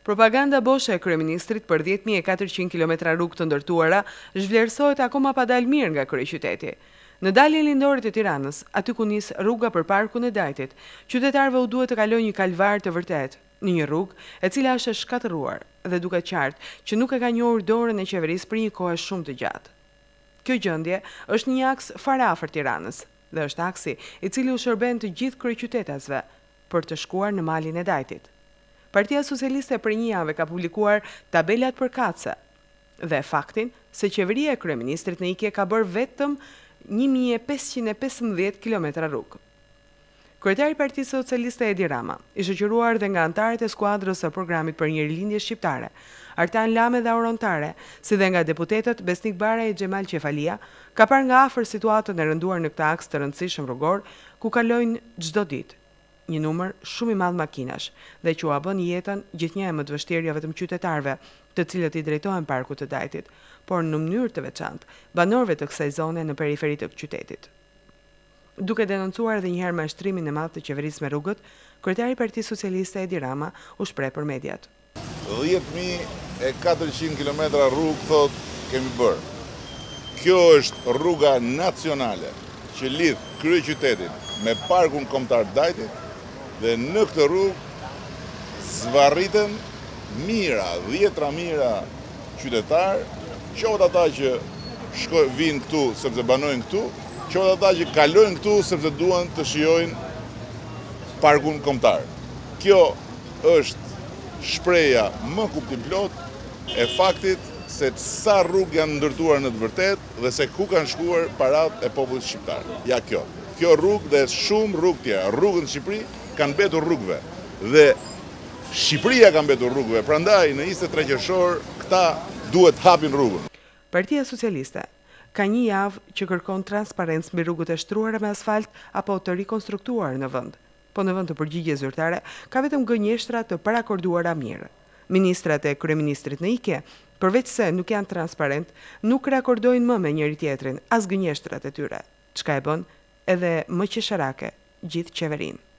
Propaganda boshe e kryeministrit për 10.400 km rrugë të ndërtuara zhvlerësohet akoma pa dalë mirë nga kryeqyteti. Në daljen lindore të Tiranës, aty ku nis rruga për parkun e Dajtit, qytetarëve u duhet të kalojnë një kalvar të vërtet në një rrugë e cila është e shkatëruar dhe duket qartë që nuk e ka njohur dorën e qeverisë për një kohë shumë të gjatë. Kjo gjendje është një aks fare afër Tiranës dhe është aksi i cili u shërben të gjithë kryeqytetasve për të shkuar në malin e Dajtit. Partia Socialiste për një javë ka publikuar tabelat përkatëse dhe faktin se qeveria e kryeministrit në Ikje ka bërë vetëm 1515 km rrugë. Kryetari i Partisë Socialiste Edi Rama, i shoqëruar dhe nga anëtarët e skuadrës së programit për një rilindje shqiptare, Artan Lame dhe Auron Tare, si dhe nga deputetët Besnik Bara e Xhemal Qefalia, ka parë nga afër situatën e rënduar në këtë aks të rëndësishëm rrugor, ku kalojnë çdo ditë një numër shumë i madh makinash dhe që u bën jetën gjithnjë më të vështirë jo vetëm qytetarëve, të cilët i drejtohen parkut të Dajtit, por në mënyrë të veçantë banorëve të kësaj zone në periferi të qytetit. Duke denoncuar edhe një herë mashtrimin e madh të qeverisë me rrugët, kryetari i Partisë Socialiste Edi Rama u shpreh për mediat. 10.400 km rrugë thot kemi bërë. Kjo është rruga nacionale që lidh kryeqytetin me parkun kombëtar të Dajtit. Dhe në këtë rrugë zvarritën mira, 10 mira qytetarë, qoftë ata që vinë këtu sepse banojnë këtu, qoftë ata që kalojnë këtu sepse duan të shijojnë parkun kombëtar. Kjo është shpreha më kuptimplot e faktit se sa rrugë janë ndërtuar në të vërtetë dhe se ku kanë shkuar paratë e popullit shqiptar. Ja kjo. Kjo rrugë dhe shumë rrugë tjera, rrugën në Shqipëri kanë mbetur rrugëve dhe Shqipëria ka mbetur rrugëve, prandaj në 23 qershor këta duhet hapin rrugën. Partia Socialiste ka një javë që kërkon transparencë mbi rrugët e shtruara me asfalt apo të rikonstruktuar në vend. Po në vend të përgjigjes zyrtare ka vetëm gënjeshtra të parakorduara mirë. Ministrat e kryeministrit në Ikje, përveç se nuk janë transparent, nuk rakordojnë më me njëri tjetrin as gënjeshtrat e tyre, çka e bën edhe më qesharake gjithë qeverinë.